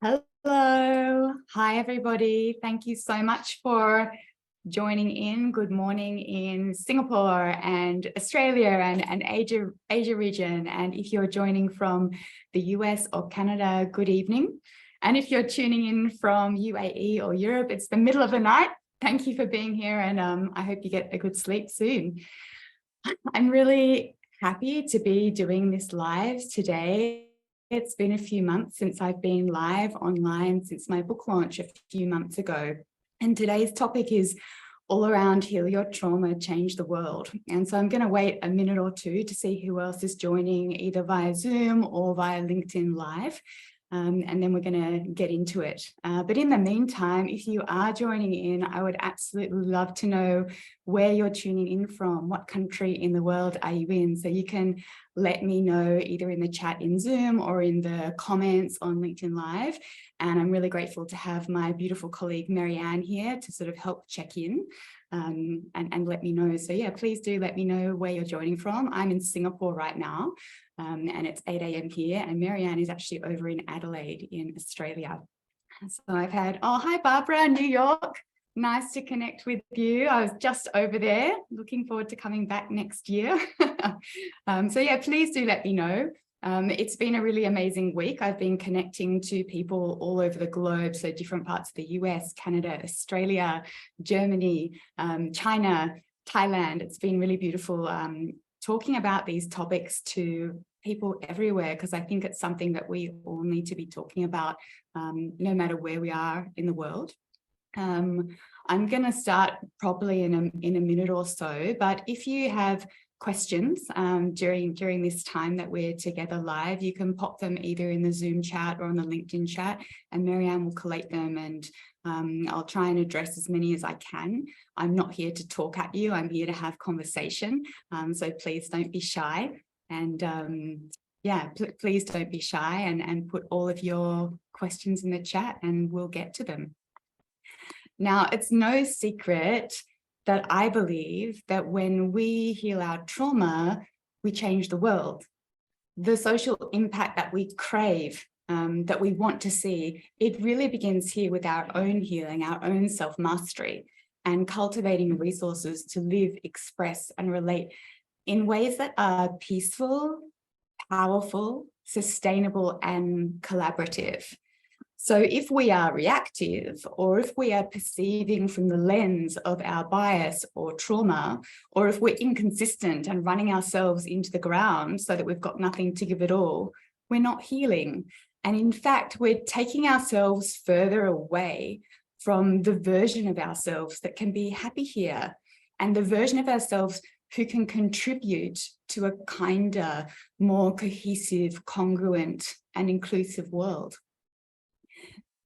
Hello. Hi, everybody. Thank you so much for joining in. Good morning in Singapore and Australia and Asia region. And if you're joining from the US or Canada, good evening. And if you're tuning in from UAE or Europe, it's the middle of the night. Thank you for being here. And I hope you get a good sleep soon. I'm really happy to be doing this live today. It's been a few months since I've been live online since my book launch a few months ago. And today's topic is all around heal your trauma, change the world. And so I'm going to wait a minute or two to see who else is joining either via Zoom or via LinkedIn Live. And then we're going to get into it. But in the meantime, if you are joining in, I would absolutely love to know where you're tuning in from. What country in the world are you in? So you can let me know either in the chat in Zoom or in the comments on LinkedIn Live. And I'm really grateful to have my beautiful colleague, Marianne, here to sort of help check in and let me know. So yeah, please do let me know where you're joining from. I'm in Singapore right now. And it's 8 a.m. here, and Marianne is actually over in Adelaide in Australia. So I've had, oh, hi, Barbara, New York. Nice to connect with you. I was just over there, looking forward to coming back next year. So yeah, please do let me know. It's been a really amazing week. I've been connecting to people all over the globe, so different parts of the US, Canada, Australia, Germany, China, Thailand. It's been really beautiful talking about these topics to people everywhere, because I think it's something that we all need to be talking about no matter where we are in the world. I'm going to start probably in a minute or so, but if you have questions during this time that we're together live, you can pop them either in the Zoom chat or on the LinkedIn chat, and Marianne will collate them, and I'll try and address as many as I can. I'm not here to talk at you. I'm here to have conversation. So please don't be shy. And yeah, please don't be shy and put all of your questions in the chat and we'll get to them. Now, it's no secret that I believe that when we heal our trauma, we change the world. The social impact that we crave, that we want to see, it really begins here with our own healing, our own self-mastery, and cultivating resources to live, express, and relate in ways that are peaceful, powerful, sustainable, and collaborative. So if we are reactive, or if we are perceiving from the lens of our bias or trauma, or if we're inconsistent and running ourselves into the ground so that we've got nothing to give at all, we're not healing. And in fact, we're taking ourselves further away from the version of ourselves that can be happy here, and the version of ourselves who can contribute to a kinder, more cohesive, congruent, and inclusive world.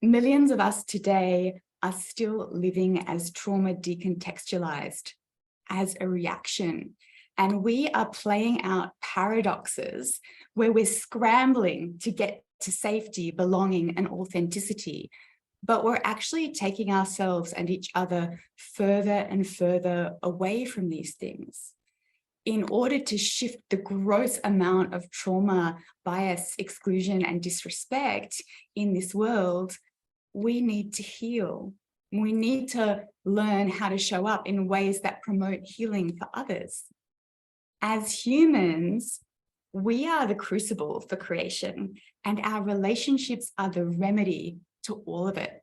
Millions of us today are still living as trauma decontextualized, as a reaction. And we are playing out paradoxes where we're scrambling to get to safety, belonging, and authenticity. But we're actually taking ourselves and each other further and further away from these things. In order to shift the gross amount of trauma, bias, exclusion, and disrespect in this world, we need to heal. We need to learn how to show up in ways that promote healing for others. As humans, we are the crucible for creation, and our relationships are the remedy to all of it.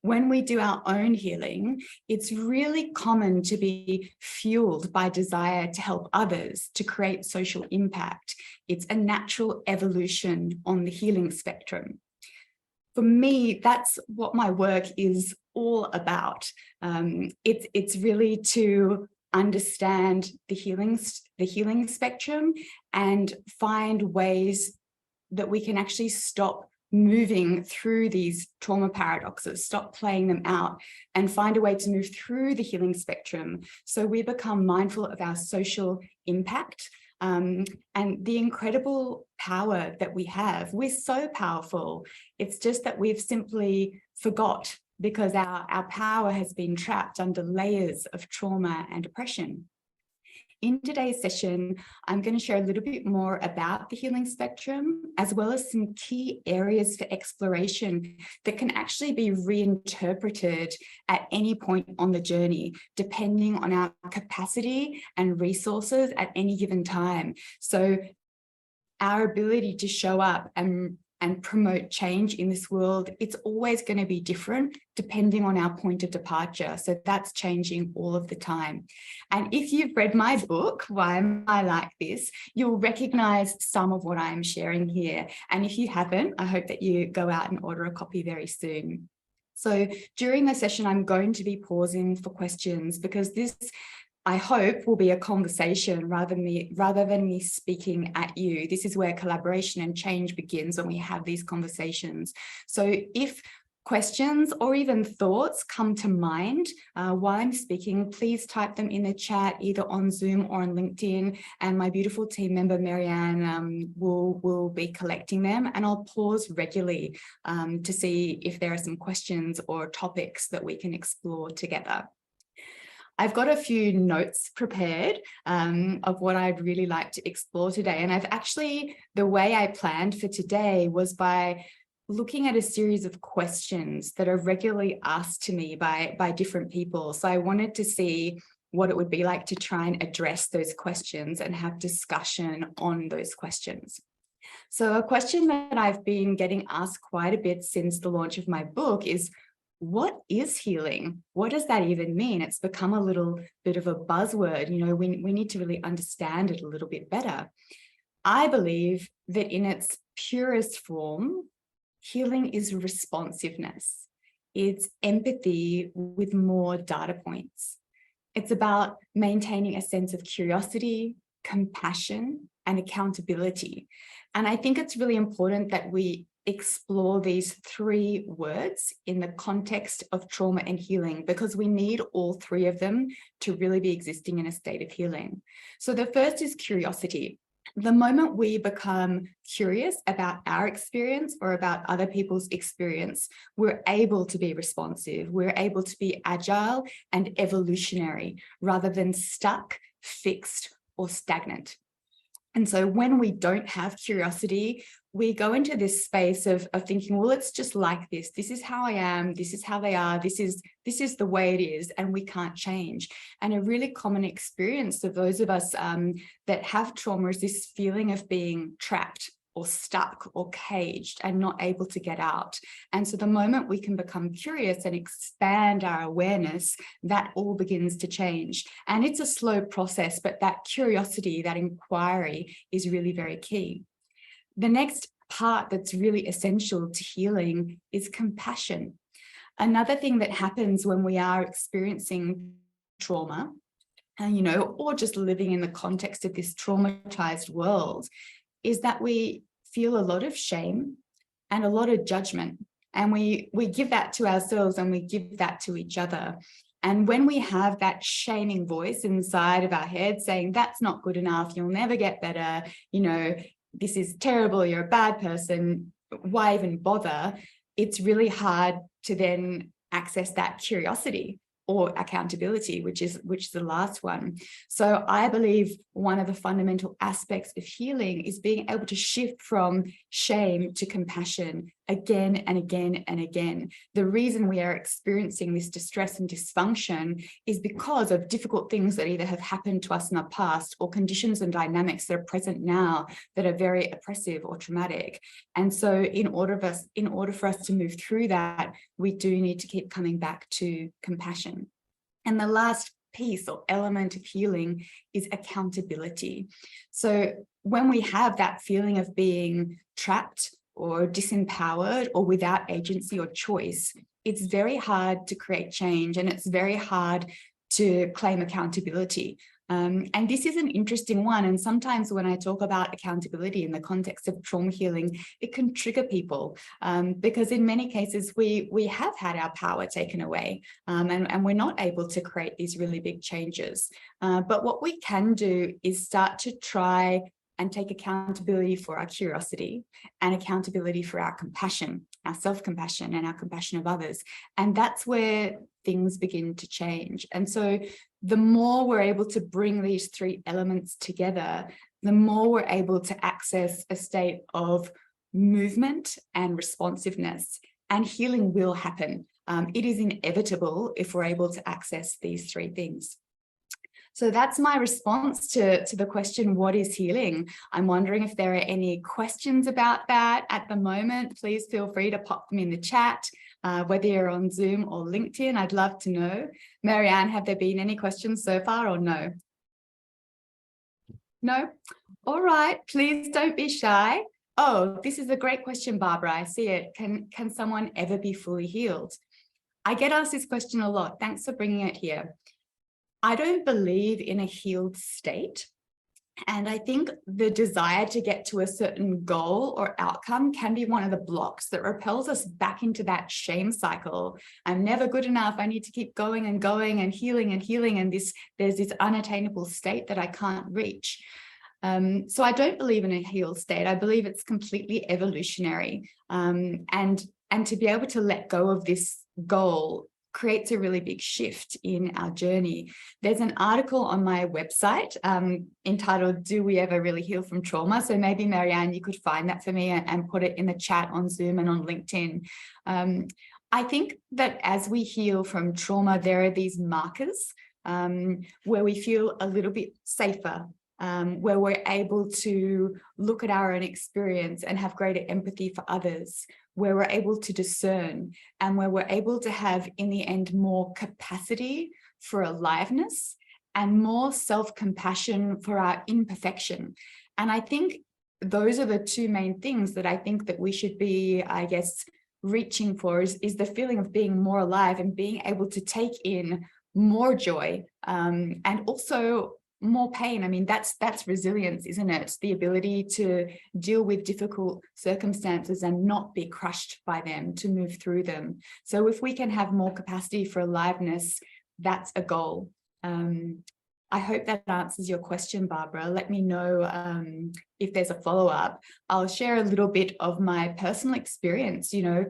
When we do our own healing, it's really common to be fueled by desire to help others, to create social impact. It's a natural evolution on the healing spectrum. For me, that's what my work is all about. It's really to understand the healing spectrum and find ways that we can actually stop moving through these trauma paradoxes, stop playing them out, and find a way to move through the healing spectrum so we become mindful of our social impact and the incredible power that we have. We're so powerful. It's just that we've simply forgot because our power has been trapped under layers of trauma and oppression. In today's session, I'm going to share a little bit more about the healing spectrum, as well as some key areas for exploration that can actually be reinterpreted at any point on the journey, depending on our capacity and resources at any given time. So our ability to show up and promote change in this world, it's always going to be different depending on our point of departure. So that's changing all of the time. And if you've read my book, Why Am I Like This, you'll recognize some of what I'm sharing here. And if you haven't, I hope that you go out and order a copy very soon. So during the session, I'm going to be pausing for questions, because this, I hope, will be a conversation rather than me speaking at you. This is where collaboration and change begins, when we have these conversations. So if questions or even thoughts come to mind while I'm speaking, please type them in the chat, either on Zoom or on LinkedIn, and my beautiful team member, Marianne, will be collecting them, and I'll pause regularly to see if there are some questions or topics that we can explore together. I've got a few notes prepared of what I'd really like to explore today. And the way I planned for today was by looking at a series of questions that are regularly asked to me by different people. So I wanted to see what it would be like to try and address those questions and have discussion on those questions. So a question that I've been getting asked quite a bit since the launch of my book is, what is healing? What does that even mean? It's become a little bit of a buzzword. You know, we need to really understand it a little bit better. I believe that in its purest form, healing is responsiveness. It's empathy with more data points. It's about maintaining a sense of curiosity, compassion, and accountability. And I think it's really important that we explore these three words in the context of trauma and healing, because we need all three of them to really be existing in a state of healing. So the first is curiosity. The moment we become curious about our experience or about other people's experience, we're able to be responsive. We're able to be agile and evolutionary rather than stuck, fixed, or stagnant. And so when we don't have curiosity, we go into this space of thinking, well, it's just like this. This is how I am. This is how they are. This is the way it is, and we can't change. And a really common experience of those of us that have trauma is this feeling of being trapped or stuck or caged and not able to get out. And so the moment we can become curious and expand our awareness, that all begins to change. And it's a slow process, but that curiosity, that inquiry is really very key. The next part that's really essential to healing is compassion. Another thing that happens when we are experiencing trauma, and or just living in the context of this traumatized world, is that we feel a lot of shame and a lot of judgment. And we give that to ourselves and we give that to each other. And when we have that shaming voice inside of our head saying, that's not good enough, you'll never get better, this is terrible, you're a bad person, why even bother? It's really hard to then access that curiosity or accountability, which is the last one. So I believe one of the fundamental aspects of healing is being able to shift from shame to compassion again and again and again. The reason we are experiencing this distress and dysfunction is because of difficult things that either have happened to us in the past or conditions and dynamics that are present now that are very oppressive or traumatic. And so in order for us to move through that, we do need to keep coming back to compassion. And the last piece or element of healing is accountability. So when we have that feeling of being trapped or disempowered or without agency or choice, it's very hard to create change, and it's very hard to claim accountability. And this is an interesting one. And sometimes when I talk about accountability in the context of trauma healing, it can trigger people because in many cases we have had our power taken away and we're not able to create these really big changes. But what we can do is start to try and take accountability for our curiosity and accountability for our compassion, our self-compassion and our compassion of others. And that's where things begin to change. And so the more we're able to bring these three elements together, the more we're able to access a state of movement and responsiveness, and healing will happen. It is inevitable if we're able to access these three things. So that's my response to the question, what is healing? I'm wondering if there are any questions about that at the moment. Please feel free to pop them in the chat, whether you're on Zoom or LinkedIn. I'd love to know. Marianne, have there been any questions so far or no? No? All right, please don't be shy. Oh, this is a great question, Barbara. I see it. Can someone ever be fully healed? I get asked this question a lot. Thanks for bringing it here. I don't believe in a healed state. And I think the desire to get to a certain goal or outcome can be one of the blocks that repels us back into that shame cycle. I'm never good enough. I need to keep going and going and healing. And there's this unattainable state that I can't reach. So I don't believe in a healed state. I believe it's completely evolutionary. And to be able to let go of this goal creates a really big shift in our journey. There's an article on my website entitled, Do We Ever Really Heal from Trauma? So maybe, Marianne, you could find that for me and put it in the chat on Zoom and on LinkedIn. I think that as we heal from trauma, there are these markers where we feel a little bit safer, where we're able to look at our own experience and have greater empathy for others, where we're able to discern, and where we're able to have, in the end, more capacity for aliveness and more self-compassion for our imperfection. And I think those are the two main things that I think that we should be, I guess, reaching for is the feeling of being more alive and being able to take in more joy and also more pain. I mean, that's resilience, isn't it? The ability to deal with difficult circumstances and not be crushed by them, to move through them. So if we can have more capacity for aliveness, that's a goal. I hope that answers your question, Barbara. Let me know if there's a follow-up. I'll share a little bit of my personal experience. You know,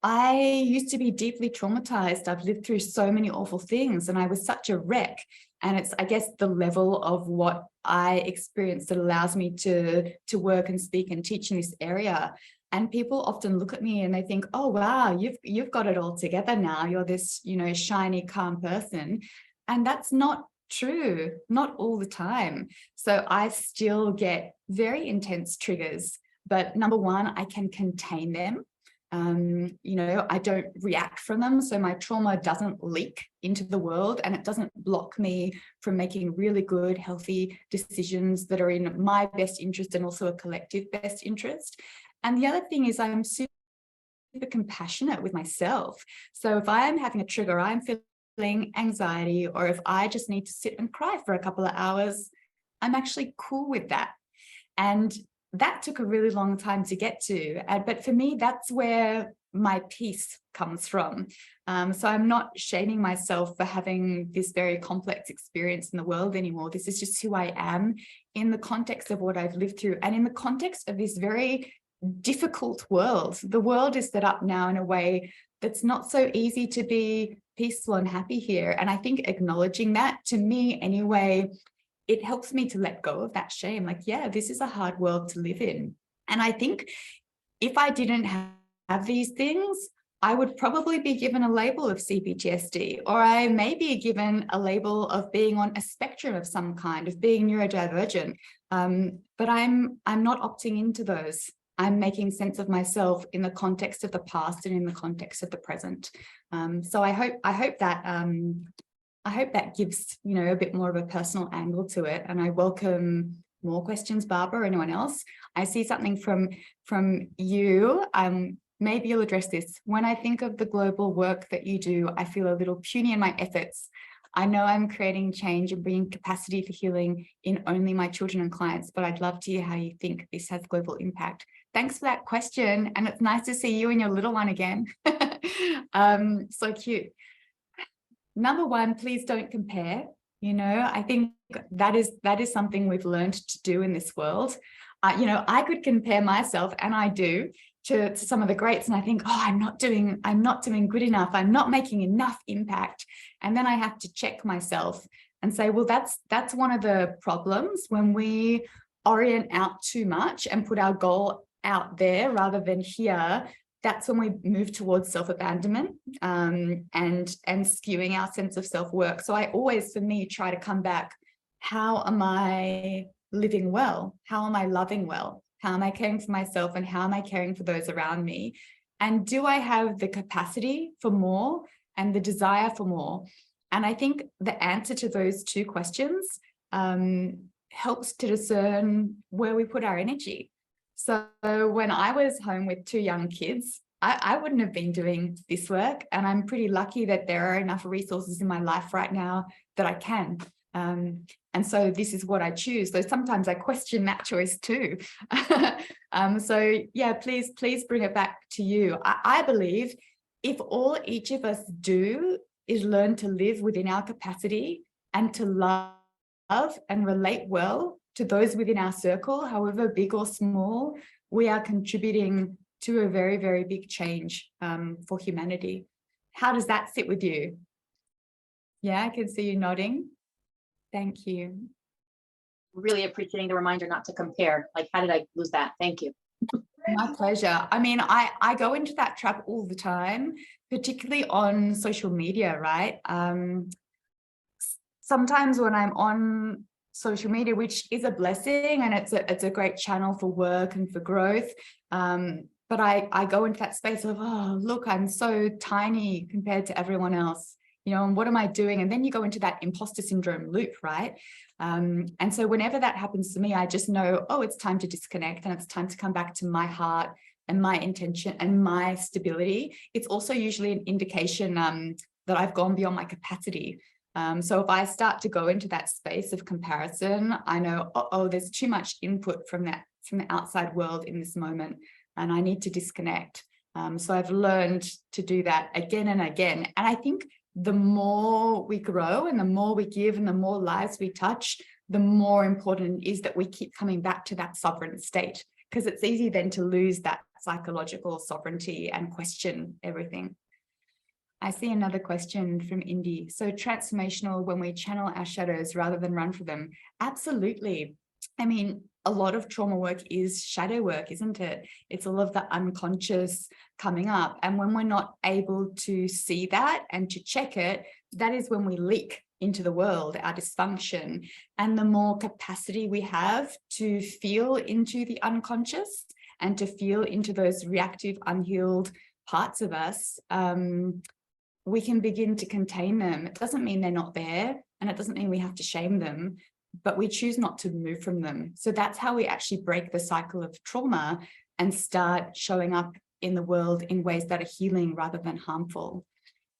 I used to be deeply traumatized. I've lived through so many awful things and I was such a wreck. And it's, I guess, the level of what I experienced that allows me to work and speak and teach in this area. And people often look at me and they think, oh, wow, you've got it all together now. You're this, you know, shiny, calm person. And that's not true, not all the time. So I still get very intense triggers. But number one, I can contain them. You know, I don't react from them. So my trauma doesn't leak into the world and it doesn't block me from making really good, healthy decisions that are in my best interest and also a collective best interest. And the other thing is I'm super compassionate with myself. So if I'm having a trigger, I'm feeling anxiety, or if I just need to sit and cry for a couple of hours, I'm actually cool with that. And that took a really long time to get to. But for me, that's where my peace comes from. So I'm not shaming myself for having this very complex experience in the world anymore. This is just who I am in the context of what I've lived through and in the context of this very difficult world. The world is set up now in a way that's not so easy to be peaceful and happy here. And I think acknowledging that, to me anyway, it helps me to let go of that shame. Like, yeah, this is a hard world to live in. And I think if I didn't have these things, I would probably be given a label of CPTSD, or I may be given a label of being on a spectrum of some kind, of being neurodivergent. But I'm not opting into those. I'm making sense of myself in the context of the past and in the context of the present. So I hope that gives, you know, a bit more of a personal angle to it. And I welcome more questions, Barbara, or anyone else. I see something from you. Maybe you'll address this. When I think of the global work that you do, I feel a little puny in my efforts. I know I'm creating change and bringing capacity for healing in only my children and clients, but I'd love to hear how you think this has global impact. Thanks for that question. And it's nice to see you and your little one again. So cute. Number one, please don't compare. You know, I think that is something we've learned to do in this world. You know, I could compare myself, and I do, to some of the greats, and I think, oh, I'm not doing good enough. I'm not making enough impact. And then I have to check myself and say, well, that's one of the problems when we orient out too much and put our goal out there rather than here. That's when we move towards self-abandonment and skewing our sense of self-worth. So I always, for me, try to come back. How am I living well? How am I loving well? How am I caring for myself, and how am I caring for those around me? And do I have the capacity for more and the desire for more? And I think the answer to those two questions helps to discern where we put our energy. So when I was home with two young kids, I wouldn't have been doing this work. And I'm pretty lucky that there are enough resources in my life right now that I can. And so this is what I choose. So sometimes I question that choice too. So yeah, please bring it back to you. I believe if all each of us do is learn to live within our capacity and to love and relate well to those within our circle, however big or small, we are contributing to a very, very big change for humanity. How does that sit with you? Yeah, I can see you nodding. Thank you. Really appreciating the reminder not to compare. Like, how did I lose that? Thank you. My pleasure. I mean, I go into that trap all the time, particularly on social media, right? Sometimes when I'm on social media, which is a blessing, and it's a great channel for work and for growth, but I go into that space of, oh, look, I'm so tiny compared to everyone else, you know, and what am I doing? And then you go into that imposter syndrome loop, right? And so whenever that happens to me, I just know, oh, it's time to disconnect, and it's time to come back to my heart and my intention and my stability. It's also usually an indication that I've gone beyond my capacity. So if I start to go into that space of comparison, I know, oh, there's too much input from the outside world in this moment, and I need to disconnect. So I've learned to do that again and again. And I think the more we grow and the more we give and the more lives we touch, the more important it is that we keep coming back to that sovereign state, because it's easy then to lose that psychological sovereignty and question everything. I see another question from Indy. So transformational when we channel our shadows rather than run for them. Absolutely. I mean, a lot of trauma work is shadow work, isn't it? It's all of the unconscious coming up. And when we're not able to see that and to check it, that is when we leak into the world, our dysfunction. And the more capacity we have to feel into the unconscious and to feel into those reactive, unhealed parts of us, we can begin to contain them. It doesn't mean they're not there, and it doesn't mean we have to shame them, but we choose not to move from them. So that's how we actually break the cycle of trauma and start showing up in the world in ways that are healing rather than harmful.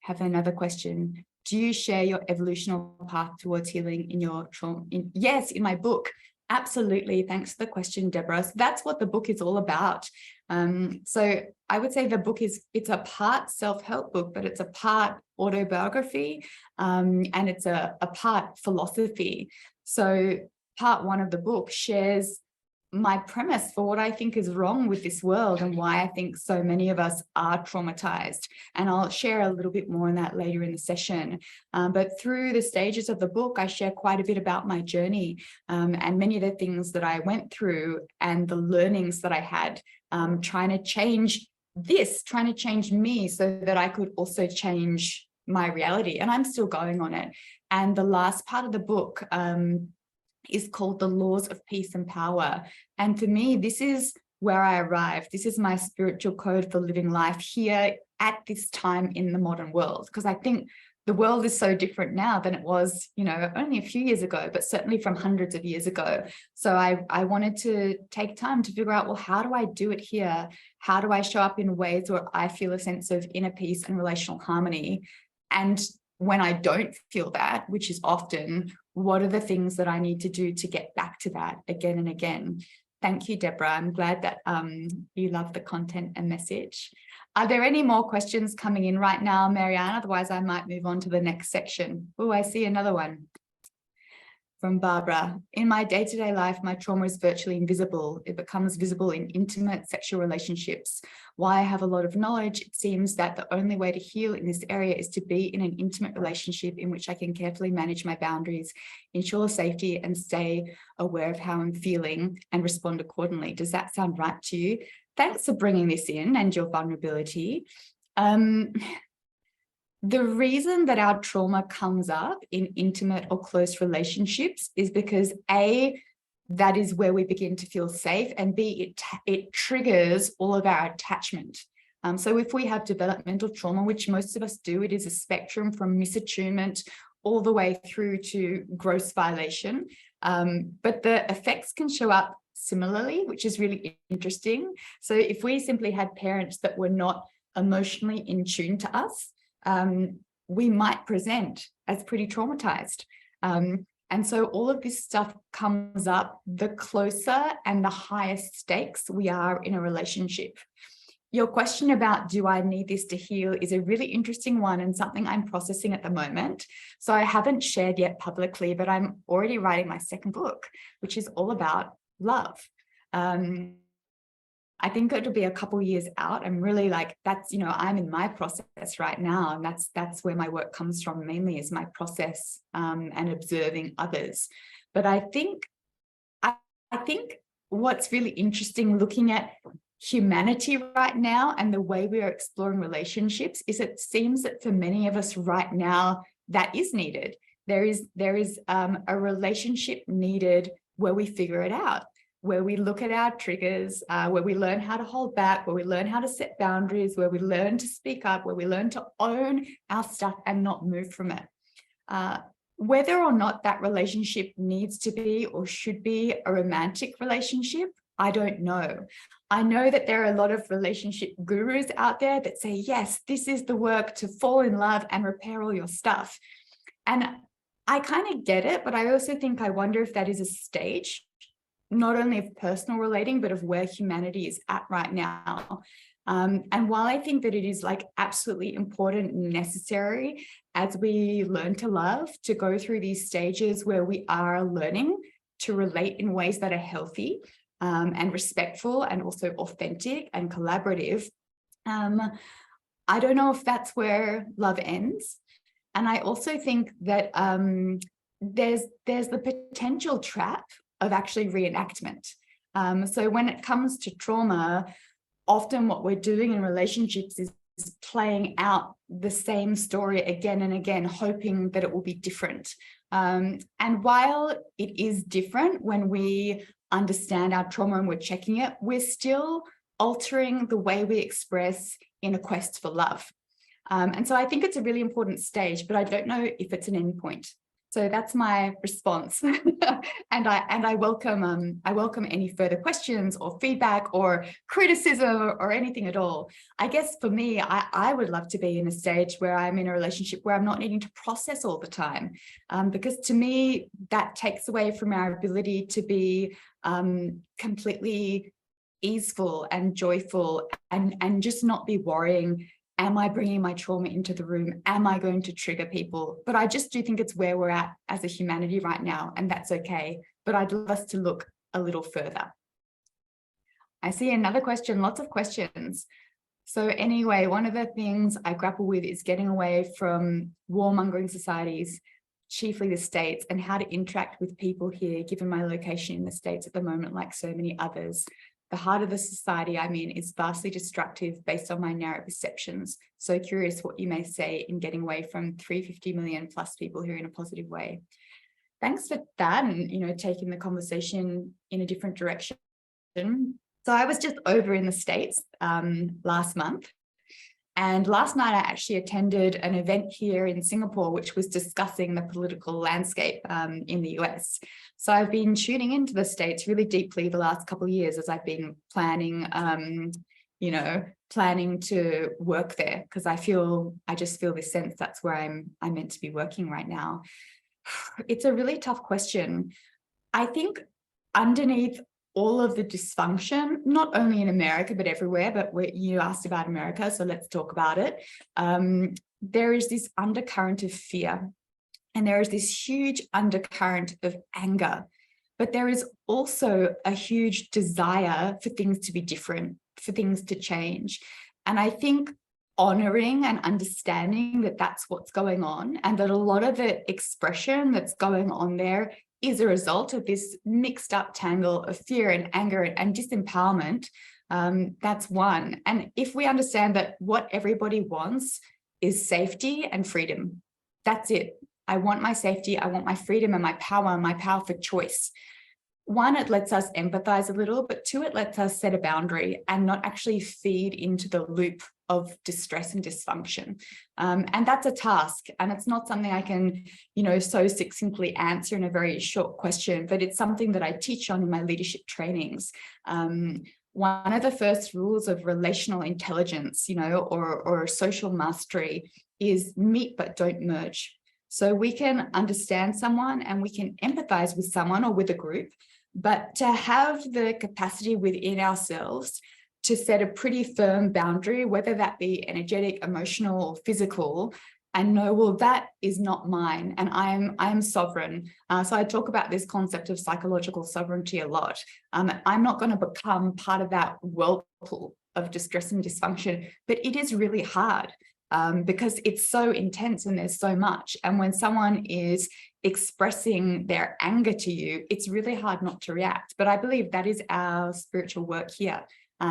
Have another question. Do you share your evolutional path towards healing in your trauma? Yes, in my book. Absolutely. Thanks for the question, Deborah. So that's what the book is all about. So I would say the book it's a part self-help book, but it's a part autobiography, and it's a part philosophy. So part one of the book shares my premise for what I think is wrong with this world and why I think so many of us are traumatized. And I'll share a little bit more on that later in the session. But through the stages of the book, I share quite a bit about my journey and many of the things that I went through and the learnings that I had, trying to change me so that I could also change my reality. And I'm still going on it. And the last part of the book is called The Laws of Peace and Power. And for me, this is where I arrived. This is my spiritual code for living life here at this time in the modern world, because I think the world is so different now than it was, you know, only a few years ago, but certainly from hundreds of years ago. So I wanted to take time to figure out, well, how do I do it here? How do I show up in ways where I feel a sense of inner peace and relational harmony? And when I don't feel that, which is often, what are the things that I need to do to get back to that again and again? Thank you, Deborah. I'm glad that you love the content and message. Are there any more questions coming in right now, Marianne? Otherwise, I might move on to the next section. Oh, I see another one. From Barbara, in my day-to-day life, my trauma is virtually invisible. It becomes visible in intimate sexual relationships. While I have a lot of knowledge, it seems that the only way to heal in this area is to be in an intimate relationship in which I can carefully manage my boundaries, ensure safety, and stay aware of how I'm feeling and respond accordingly. Does that sound right to you? Thanks for bringing this in and your vulnerability. The reason that our trauma comes up in intimate or close relationships is because A, that is where we begin to feel safe, and B, it triggers all of our attachment. So if we have developmental trauma, which most of us do, it is a spectrum from misattunement all the way through to gross violation. But the effects can show up similarly, which is really interesting. So if we simply had parents that were not emotionally in tune to us, we might present as pretty traumatized. And so all of this stuff comes up the closer and the higher stakes we are in a relationship. Your question about, do I need this to heal, is a really interesting one and something I'm processing at the moment. So I haven't shared yet publicly, but I'm already writing my second book, which is all about love. I think it'll be a couple years out. I'm really like, that's, you know, I'm in my process right now. And that's where my work comes from mainly, is my process and observing others. But I think what's really interesting looking at humanity right now and the way we are exploring relationships is it seems that for many of us right now, that is needed. There is a relationship needed where we figure it out, where we look at our triggers, where we learn how to hold back, where we learn how to set boundaries, where we learn to speak up, where we learn to own our stuff and not move from it. Whether or not that relationship needs to be or should be a romantic relationship, I don't know. I know that there are a lot of relationship gurus out there that say, yes, this is the work to fall in love and repair all your stuff. And I kind of get it, but I also think, I wonder if that is a stage, not only of personal relating, but of where humanity is at right now. And while I think that it is like absolutely important and necessary as we learn to love, to go through these stages where we are learning to relate in ways that are healthy and respectful and also authentic and collaborative, I don't know if that's where love ends. And I also think that there's the potential trap of actually reenactment. So when it comes to trauma, often what we're doing in relationships is playing out the same story again and again, hoping that it will be different. And while it is different when we understand our trauma and we're checking it, we're still altering the way we express in a quest for love. And so I think it's a really important stage, but I don't know if it's an endpoint. So that's my response. and I welcome any further questions or feedback or criticism or anything at all. I guess for me, I would love to be in a stage where I'm in a relationship where I'm not needing to process all the time, because to me, that takes away from our ability to be completely easeful and joyful and just not be worrying, am I bringing my trauma into the room? Am I going to trigger people? But I just do think it's where we're at as a humanity right now, and that's okay. But I'd love us to look a little further. I see another question, lots of questions. So anyway, one of the things I grapple with is getting away from warmongering societies, chiefly the States, and how to interact with people here, given my location in the States at the moment, like so many others. The heart of the society I'm in is vastly destructive based on my narrow perceptions. So curious what you may say in getting away from 350 million plus people here in a positive way. Thanks for that, and taking the conversation in a different direction. So I was just over in the States last month. And last night I actually attended an event here in Singapore, which was discussing the political landscape in the US. So I've been tuning into the States really deeply the last couple of years as I've been planning, planning to work there, because I just feel this sense that's where I'm meant to be working right now. It's a really tough question. I think underneath all of the dysfunction, not only in America, but everywhere, but you asked about America, so let's talk about it. There is this undercurrent of fear. And there is this huge undercurrent of anger, but there is also a huge desire for things to be different, for things to change. And I think honoring and understanding that that's what's going on, and that a lot of the expression that's going on there is a result of this mixed up tangle of fear and anger and disempowerment. That's one. And if we understand that what everybody wants is safety and freedom, that's it. I want my safety, I want my freedom and my power for choice. One, it lets us empathize a little, but two, it lets us set a boundary and not actually feed into the loop of distress and dysfunction. And that's a task, and it's not something I can, so succinctly answer in a very short question, but it's something that I teach on in my leadership trainings. One of the first rules of relational intelligence, or social mastery is meet but don't merge. So we can understand someone and we can empathize with someone or with a group, but to have the capacity within ourselves to set a pretty firm boundary, whether that be energetic, emotional, or physical, and know, well, that is not mine, and I am sovereign. So I talk about this concept of psychological sovereignty a lot. I'm not going to become part of that whirlpool of distress and dysfunction, but it is really hard. Because it's so intense and there's so much. And when someone is expressing their anger to you, it's really hard not to react. But I believe that is our spiritual work here,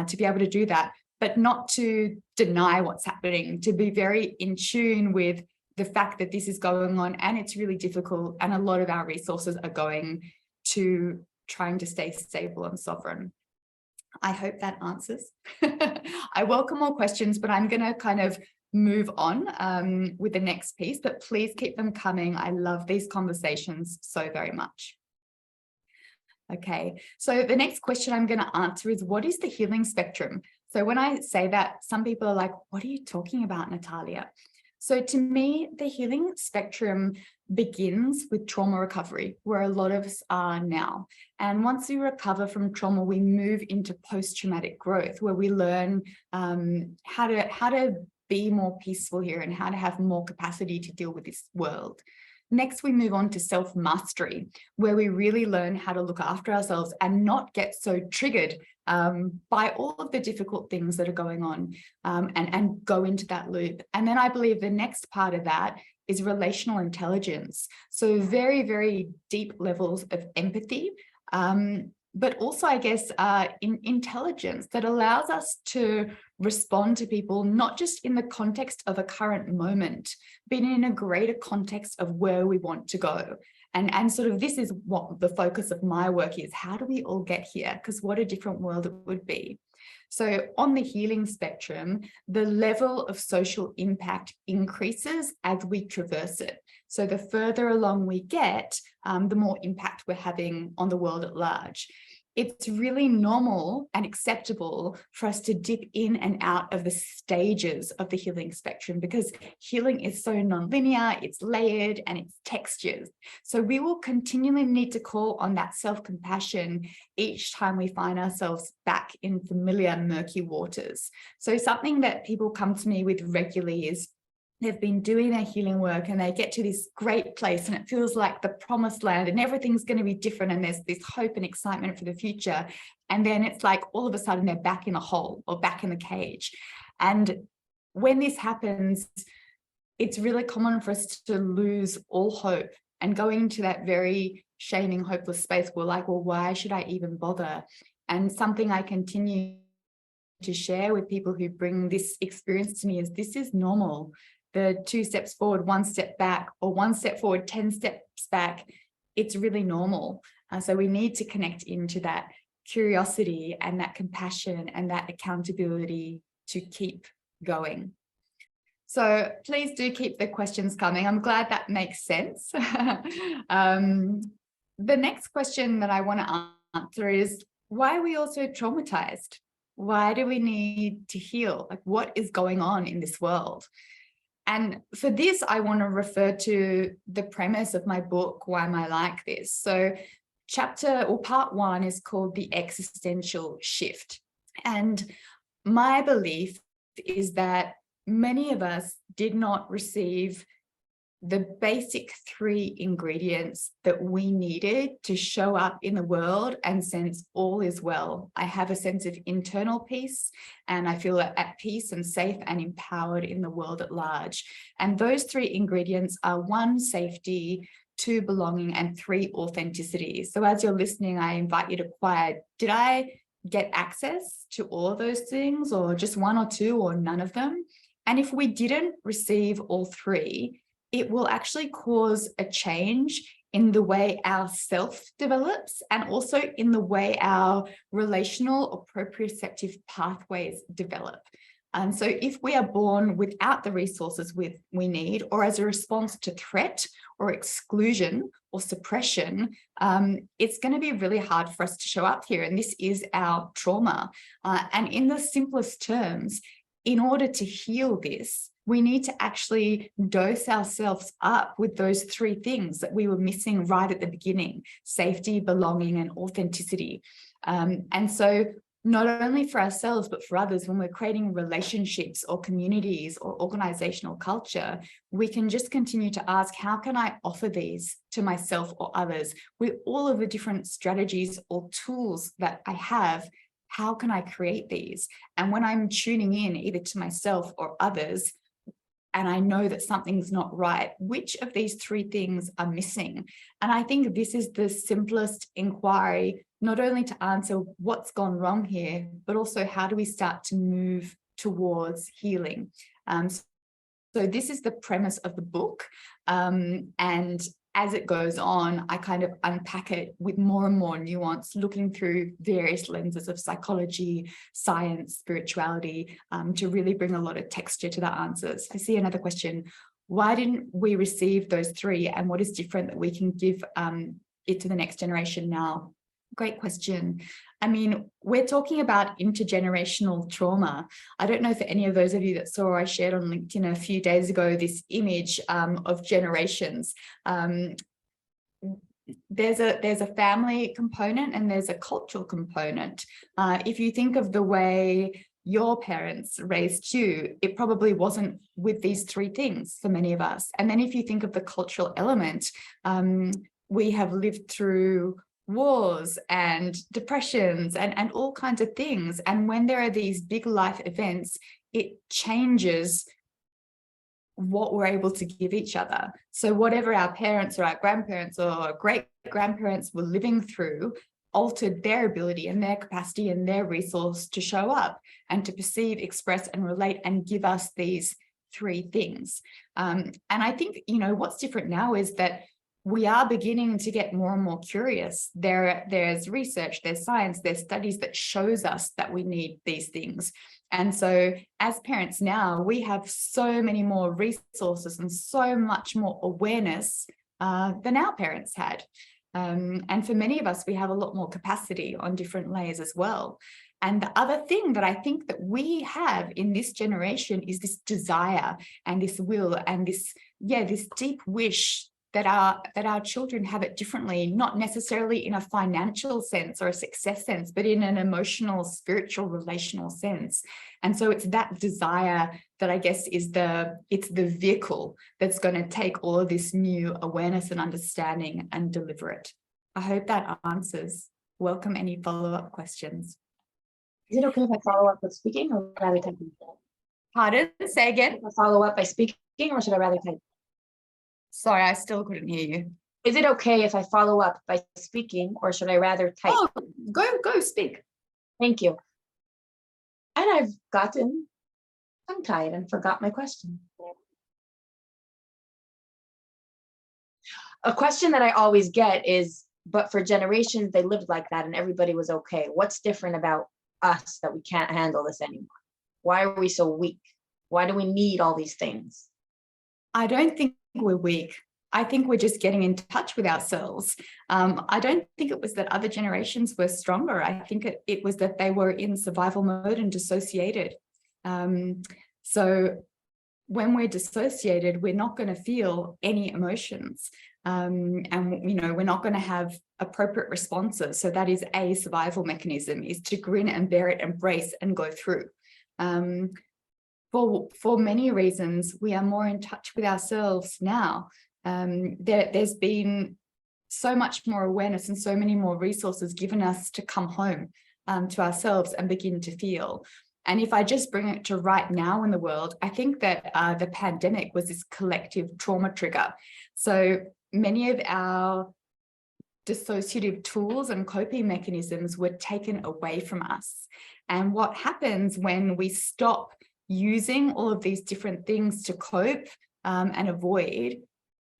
to be able to do that, but not to deny what's happening, to be very in tune with the fact that this is going on and it's really difficult. And a lot of our resources are going to trying to stay stable and sovereign. I hope that answers. I welcome more questions, but I'm going to kind of move on with the next piece, but please keep them coming. I love these conversations so very much. Okay, so the next question I'm going to answer is, what is the healing spectrum? So when I say that, some people are like, what are you talking about, Natalia? So to me, the healing spectrum begins with trauma recovery, where a lot of us are now. And once we recover from trauma, we move into post-traumatic growth, where we learn how to be more peaceful here and how to have more capacity to deal with this world. Next, we move on to self-mastery, where we really learn how to look after ourselves and not get so triggered by all of the difficult things that are going on, and go into that loop. And then I believe the next part of that is relational intelligence. So very, very deep levels of empathy, but also, I guess, in intelligence that allows us to respond to people, not just in the context of a current moment, but in a greater context of where we want to go. And sort of this is what the focus of my work is. How do we all get here? Because what a different world it would be. So on the healing spectrum, the level of social impact increases as we traverse it. So the further along we get, the more impact we're having on the world at large. It's really normal and acceptable for us to dip in and out of the stages of the healing spectrum, because healing is so nonlinear, it's layered, and it's textured. So we will continually need to call on that self-compassion each time we find ourselves back in familiar murky waters. So something that people come to me with regularly is, they've been doing their healing work and they get to this great place and it feels like the promised land and everything's going to be different and there's this hope and excitement for the future. And then it's like all of a sudden they're back in the hole or back in the cage. And when this happens, it's really common for us to lose all hope and going into that very shaming, hopeless space. We're like, well, why should I even bother? And something I continue to share with people who bring this experience to me is, this is normal. The 2 steps forward, 1 step back, or 1 step forward, 10 steps back, it's really normal. So we need to connect into that curiosity and that compassion and that accountability to keep going. So please do keep the questions coming. I'm glad that makes sense. The next question that I want to answer is, why are we all so traumatized? Why do we need to heal? Like, what is going on in this world? And for this, I want to refer to the premise of my book, Why Am I Like This? So part 1 is called The Existential Shift. And my belief is that many of us did not receive the basic 3 ingredients that we needed to show up in the world and sense all is well. I have a sense of internal peace, and I feel at peace and safe and empowered in the world at large. And those 3 ingredients are 1, safety, 2, belonging, and 3, authenticity. So as you're listening, I invite you to quiet. Did I get access to all of those things, or just 1 or 2, or none of them? And if we didn't receive all 3, it will actually cause a change in the way our self develops, and also in the way our relational or proprioceptive pathways develop. And so if we are born without the resources we need, or as a response to threat or exclusion or suppression, it's going to be really hard for us to show up here. And this is our trauma. And in the simplest terms, in order to heal this, we need to actually dose ourselves up with those 3 things that we were missing right at the beginning: safety, belonging, and authenticity. And so not only for ourselves, but for others, when we're creating relationships or communities or organizational culture, we can just continue to ask, how can I offer these to myself or others with all of the different strategies or tools that I have? How can I create these? And when I'm tuning in either to myself or others, and I know that something's not right, which of these 3 things are missing? And I think this is the simplest inquiry, not only to answer what's gone wrong here, but also how do we start to move towards healing? So this is the premise of the book. And as it goes on, I kind of unpack it with more and more nuance, looking through various lenses of psychology, science, spirituality, to really bring a lot of texture to the answers. I see another question. Why didn't we receive those 3, and what is different that we can give it to the next generation now? Great question. I mean, we're talking about intergenerational trauma. I don't know for any of those of you that saw, I shared on LinkedIn a few days ago this image of generations. There's a family component and there's a cultural component. If you think of the way your parents raised you, it probably wasn't with these 3 things for many of us. And then if you think of the cultural element, we have lived through wars and depressions and all kinds of things. And when there are these big life events, it changes what we're able to give each other. So whatever our parents or our grandparents or great-grandparents were living through altered their ability and their capacity and their resource to show up and to perceive, express, and relate and give us these 3 things. And I think, you know, what's different now is that we are beginning to get more and more curious. There's research, there's science, there's studies that shows us that we need these things. And so as parents now, we have so many more resources and so much more awareness than our parents had. And for many of us, we have a lot more capacity on different layers as well. And the other thing that I think that we have in this generation is this desire and this will and this deep wish that our children have it differently, not necessarily in a financial sense or a success sense, but in an emotional, spiritual, relational sense. And so it's that desire that I guess is it's the vehicle that's going to take all of this new awareness and understanding and deliver it. I hope that answers. Welcome any follow-up questions. Is it okay if I follow up with speaking, or would I rather type? Pardon? Say again. If I follow up by speaking, or should I rather type? Sorry, I still couldn't hear you. Is it okay if I follow up by speaking, or should I rather type? Oh, go speak. Thank you. And I've gotten tongue-tied and forgot my question. A question that I always get is, but for generations, they lived like that and everybody was okay. What's different about us that we can't handle this anymore? Why are we so weak? Why do we need all these things? I don't think we're weak. I think we're just getting in touch with ourselves. I don't think it was that other generations were stronger. I think it was that they were in survival mode and dissociated. So when we're dissociated, we're not going to feel any emotions. And, you know, we're not going to have appropriate responses. So that is a survival mechanism, is to grin and bear it, embrace and go through. For for many reasons, we are more in touch with ourselves now. There's been so much more awareness and so many more resources given us to come home to ourselves and begin to feel. And if I just bring it to right now in the world, I think that the pandemic was this collective trauma trigger. So many of our dissociative tools and coping mechanisms were taken away from us. And what happens when we stop using all of these different things to cope and avoid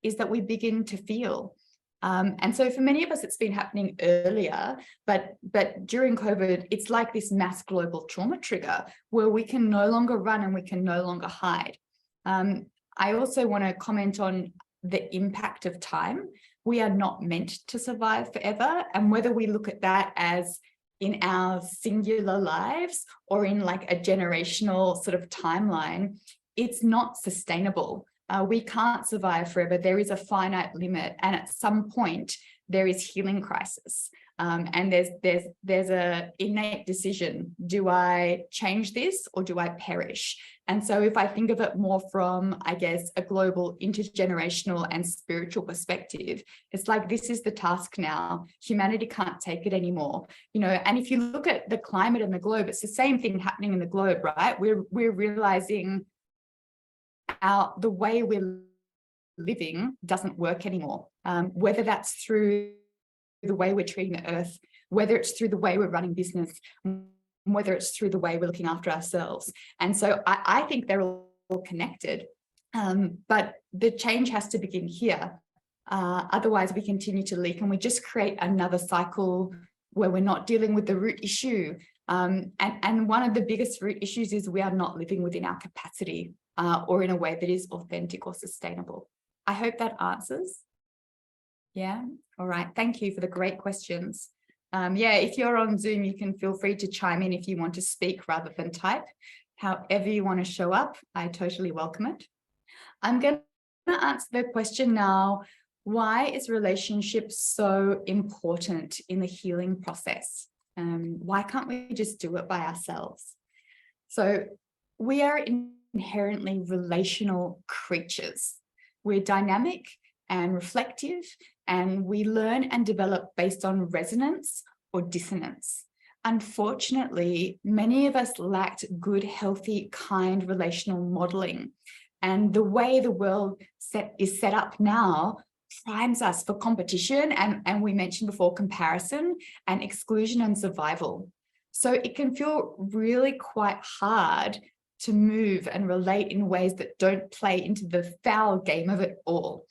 is that we begin to feel. And so for many of us, it's been happening earlier, but during COVID, it's like this mass global trauma trigger where we can no longer run and we can no longer hide. I also want to comment on the impact of time. We are not meant to survive forever. And whether we look at that as in our singular lives or in like a generational sort of timeline, it's not sustainable. We can't survive forever. There is a finite limit. And at some point, there is healing crisis. And there's a innate decision. Do I change this or do I perish? And so if I think of it more from, I guess, a global intergenerational and spiritual perspective, it's like, this is the task now. Humanity can't take it anymore. You know, and if you look at the climate in the globe, it's the same thing happening in the globe, right? We're realizing the way we're living doesn't work anymore. Whether that's through the way we're treating the earth, whether it's through the way we're running business, whether it's through the way we're looking after ourselves. And so I think they're all connected, but the change has to begin here. Otherwise we continue to leak and we just create another cycle where we're not dealing with the root issue. And one of the biggest root issues is we are not living within our capacity or in a way that is authentic or sustainable. I hope that answers. Yeah. All right. Thank you for the great questions. Yeah, if you're on Zoom, you can feel free to chime in if you want to speak rather than type. However you want to show up, I totally welcome it. I'm going to answer the question now. Why is relationship so important in the healing process? Why can't we just do it by ourselves? So we are inherently relational creatures. We're dynamic and reflective, and we learn and develop based on resonance or dissonance. Unfortunately, many of us lacked good, healthy, kind relational modeling. And the way the world is set up now primes us for competition, and we mentioned before, comparison and exclusion and survival. So it can feel really quite hard to move and relate in ways that don't play into the foul game of it all.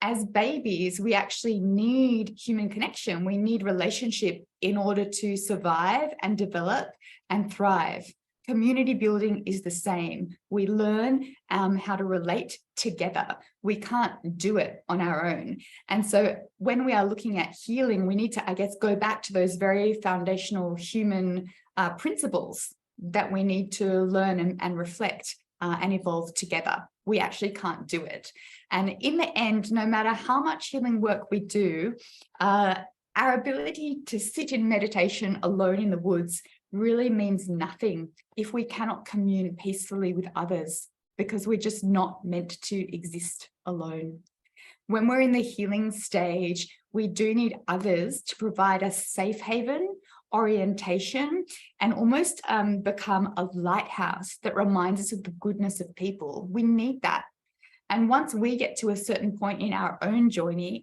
As babies, we actually need human connection. We need relationship in order to survive and develop and thrive. Community building is the same. We learn how to relate together. We can't do it on our own. And so when we are looking at healing, we need to, I guess, go back to those very foundational human principles that we need to learn and reflect and evolve together. We actually can't do it. And in the end, no matter how much healing work we do, our ability to sit in meditation alone in the woods really means nothing if we cannot commune peacefully with others, because we're just not meant to exist alone. When we're in the healing stage, we do need others to provide a safe haven, orientation, and almost become a lighthouse that reminds us of the goodness of people. We need that. And once we get to a certain point in our own journey,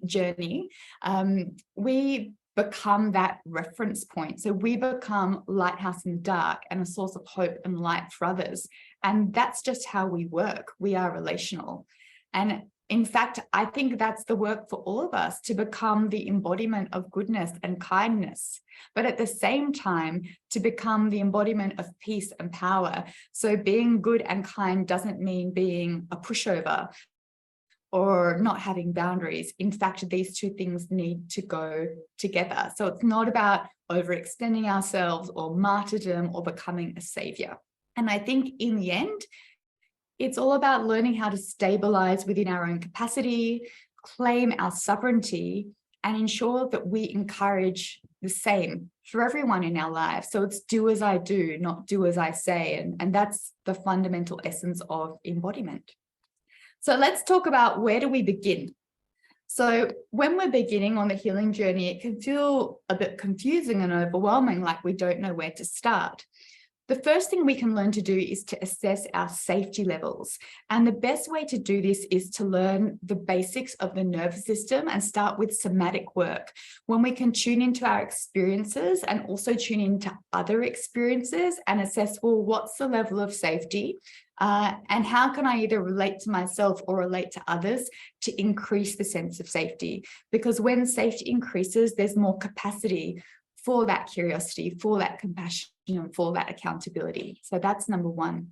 we become that reference point. So we become lighthouse in the dark and a source of hope and light for others. And that's just how we work. We are relational. And in fact, I think that's the work for all of us, to become the embodiment of goodness and kindness, but at the same time, to become the embodiment of peace and power. So being good and kind doesn't mean being a pushover or not having boundaries. In fact, these two things need to go together. So it's not about overextending ourselves or martyrdom or becoming a savior. And I think in the end, it's all about learning how to stabilize within our own capacity, claim our sovereignty, and ensure that we encourage the same for everyone in our lives. So it's do as I do, not do as I say. And that's the fundamental essence of embodiment. So let's talk about, where do we begin? So when we're beginning on the healing journey, it can feel a bit confusing and overwhelming, like we don't know where to start. The first thing we can learn to do is to assess our safety levels. And the best way to do this is to learn the basics of the nervous system and start with somatic work, when we can tune into our experiences and also tune into other experiences and assess, well, what's the level of safety? And how can I either relate to myself or relate to others to increase the sense of safety? Because when safety increases, there's more capacity for that curiosity, for that compassion, and for that accountability. So that's number one.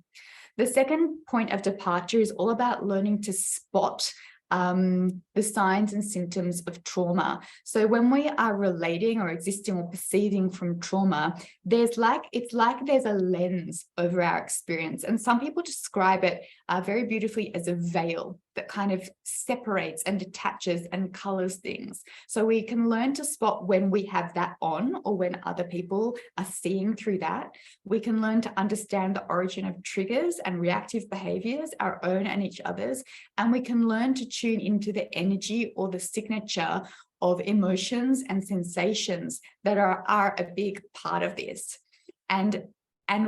The second point of departure is all about learning to spot the signs and symptoms of trauma. So when we are relating or existing or perceiving from trauma, it's like there's a lens over our experience. And some people describe it very beautifully as a veil that kind of separates and detaches and colors things. So we can learn to spot when we have that on or when other people are seeing through that. We can learn to understand the origin of triggers and reactive behaviors, our own and each other's, and we can learn to tune into the energy or the signature of emotions and sensations that are a big part of this. And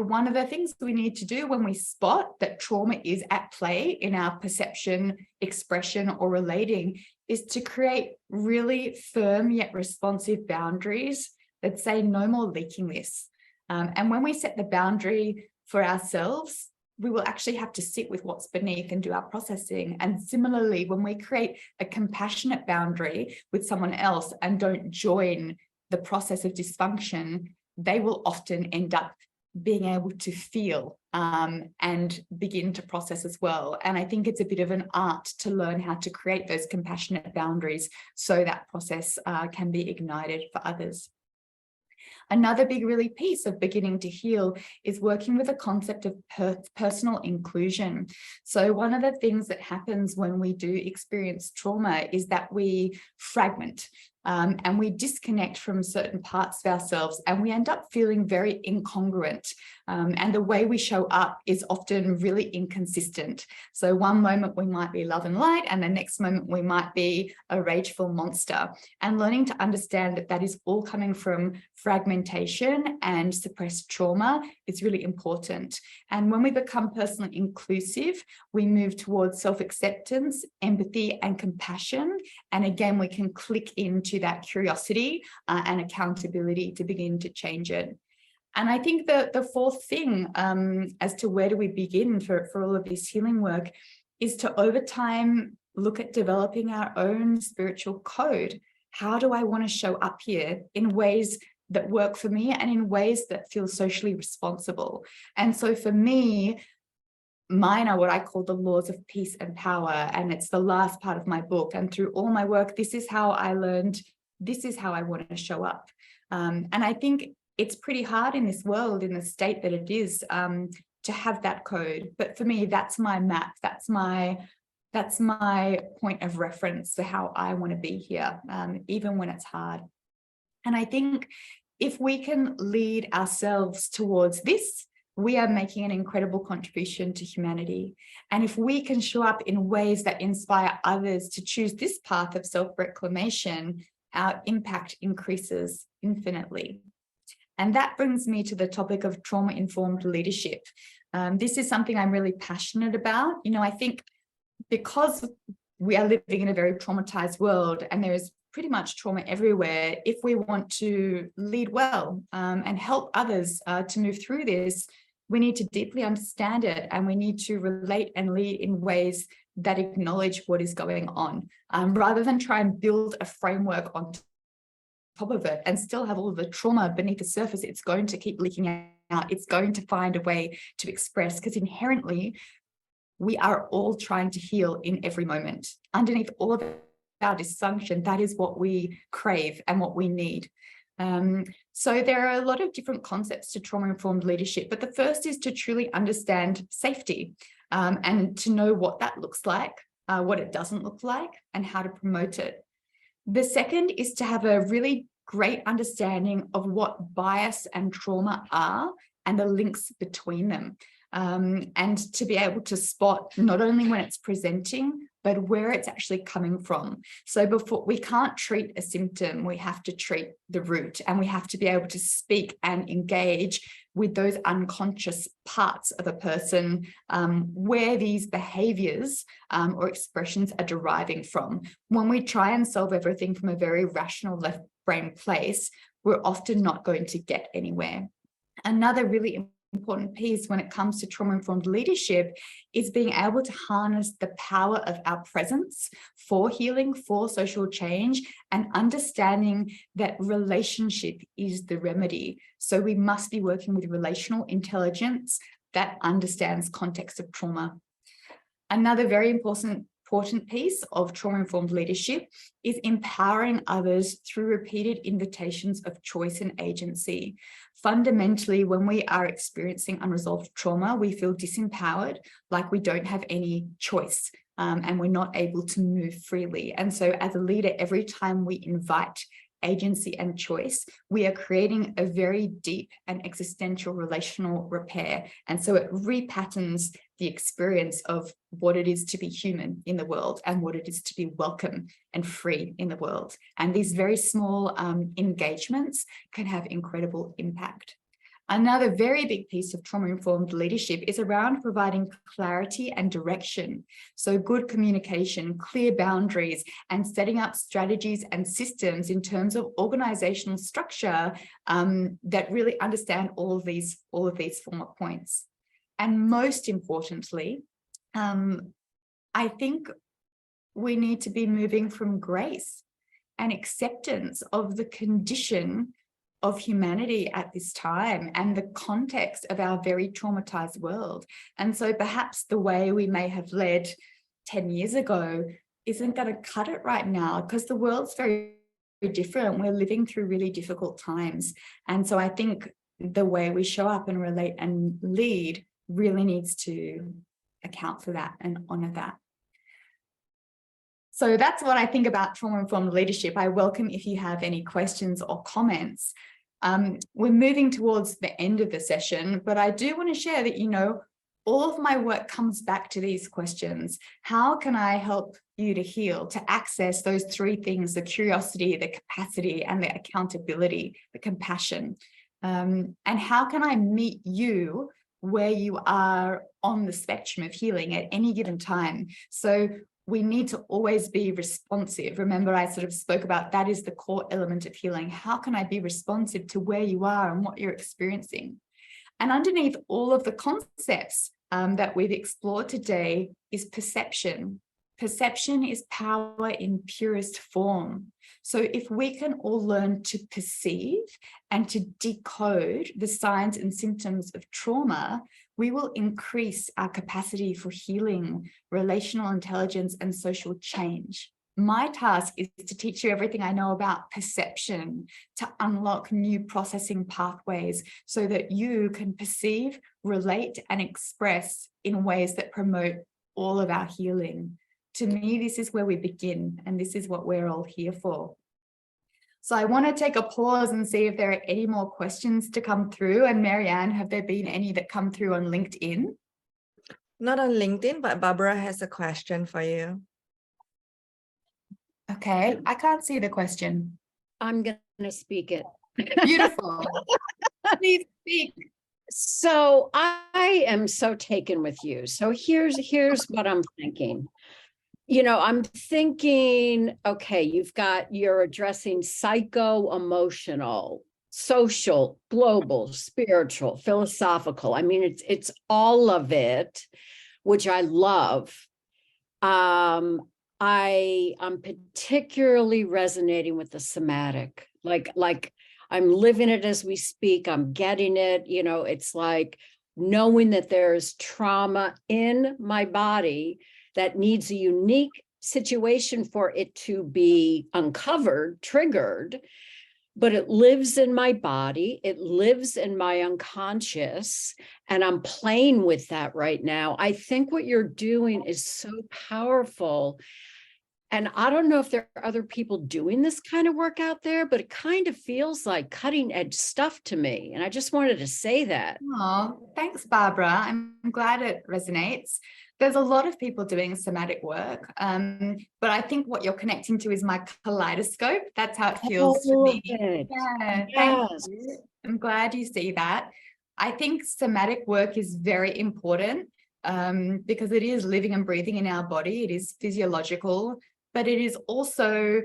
one of the things we need to do when we spot that trauma is at play in our perception, expression, or relating is to create really firm yet responsive boundaries that say no more leaking this. And when we set the boundary for ourselves, we will actually have to sit with what's beneath and do our processing. And similarly, when we create a compassionate boundary with someone else and don't join the process of dysfunction, they will often end up being able to feel and begin to process as well. And I think it's a bit of an art to learn how to create those compassionate boundaries so that process can be ignited for others. Another big really piece of beginning to heal is working with the concept of personal inclusion. So one of the things that happens when we do experience trauma is that we fragment. And we disconnect from certain parts of ourselves and we end up feeling very incongruent. And the way we show up is often really inconsistent. So one moment we might be love and light and the next moment we might be a rageful monster. And learning to understand that that is all coming from fragmentation and suppressed trauma is really important. And when we become personally inclusive, we move towards self-acceptance, empathy, and compassion. And again, we can click into that curiosity and accountability to begin to change it. And I think the fourth thing as to where do we begin for all of this healing work is to over time look at developing our own spiritual code. How do I want to show up here in ways that work for me and in ways that feel socially responsible? And so for me, mine are what I call the laws of peace and power. And it's the last part of my book. And through all my work, this is how I learned, this is how I want to show up. And I think it's pretty hard in this world, in the state that it is, to have that code. But for me, that's my map. That's my point of reference for how I want to be here, even when it's hard. And I think if we can lead ourselves towards this, we are making an incredible contribution to humanity. And if we can show up in ways that inspire others to choose this path of self-reclamation, our impact increases infinitely. And that brings me to the topic of trauma-informed leadership. This is something I'm really passionate about. You know, I think because we are living in a very traumatized world and there is pretty much trauma everywhere, if we want to lead well and help others to move through this, we need to deeply understand it and we need to relate and lead in ways that acknowledge what is going on, rather than try and build a framework on top of it and still have all of the trauma beneath the surface. It's going to keep leaking out. It's going to find a way to express, because inherently we are all trying to heal in every moment. Underneath all of our dysfunction, that is what we crave and what we need. So there are a lot of different concepts to trauma-informed leadership, but the first is to truly understand safety and to know what that looks like, what it doesn't look like, and how to promote it. The second is to have a really great understanding of what bias and trauma are and the links between them. And to be able to spot not only when it's presenting, but where it's actually coming from. So before, we can't treat a symptom, we have to treat the root, and we have to be able to speak and engage with those unconscious parts of a person, where these behaviors or expressions are deriving from. When we try and solve everything from a very rational left brain place, we're often not going to get anywhere. Another really important piece when it comes to trauma-informed leadership is being able to harness the power of our presence for healing, for social change, and understanding that relationship is the remedy. So we must be working with relational intelligence that understands context of trauma. Another very important piece of trauma-informed leadership is empowering others through repeated invitations of choice and agency. Fundamentally, when we are experiencing unresolved trauma, we feel disempowered, like we don't have any choice, and we're not able to move freely. And so as a leader, every time we invite agency and choice, we are creating a very deep and existential relational repair. And so it repatterns the experience of what it is to be human in the world and what it is to be welcome and free in the world. And these very small engagements can have incredible impact. Another very big piece of trauma-informed leadership is around providing clarity and direction. So good communication, clear boundaries, and setting up strategies and systems in terms of organizational structure that really understand all of these former points. And most importantly, I think we need to be moving from grace and acceptance of the condition of humanity at this time and the context of our very traumatized world. And so perhaps the way we may have led 10 years ago isn't going to cut it right now, because the world's very different. We're living through really difficult times. And so I think the way we show up and relate and lead really needs to account for that and honor that. So that's what I think about trauma-informed leadership. I welcome if you have any questions or comments. We're moving towards the end of the session, but I do want to share that, you know, all of my work comes back to these questions. How can I help you to heal, to access those three things: the curiosity, the capacity, and the accountability, the compassion? And how can I meet you where you are on the spectrum of healing at any given time? So we need to always be responsive. Remember, I sort of spoke about that is the core element of healing. How can I be responsive to where you are and what you're experiencing? And underneath all of the concepts that we've explored today is perception. Perception is power in purest form. So if we can all learn to perceive and to decode the signs and symptoms of trauma, we will increase our capacity for healing, relational intelligence, and social change. My task is to teach you everything I know about perception, to unlock new processing pathways so that you can perceive, relate, and express in ways that promote all of our healing. To me, this is where we begin, and this is what we're all here for. So I want to take a pause and see if there are any more questions to come through. And Marianne, have there been any that come through on LinkedIn? Not on LinkedIn, but Barbara has a question for you. Okay, I can't see the question. I'm going to speak it. Beautiful. Please speak. So I am so taken with you. So here's what I'm thinking. You know, I'm thinking, okay, you're addressing psycho-emotional, social, global, spiritual, philosophical. I mean, it's all of it, which I love. I'm particularly resonating with the somatic, like I'm living it as we speak. I'm getting it. You know, it's like knowing that there's trauma in my body that needs a unique situation for it to be uncovered, triggered, but it lives in my body, it lives in my unconscious, and I'm playing with that right now. I think what you're doing is so powerful. And I don't know if there are other people doing this kind of work out there, but it kind of feels like cutting edge stuff to me. And I just wanted to say that. Oh, thanks, Barbara. I'm glad it resonates. There's a lot of people doing somatic work, but I think what you're connecting to is my kaleidoscope. That's how it feels to me. Yeah, thank you. I'm glad you see that. I think somatic work is very important because it is living and breathing in our body. It is physiological, but it is also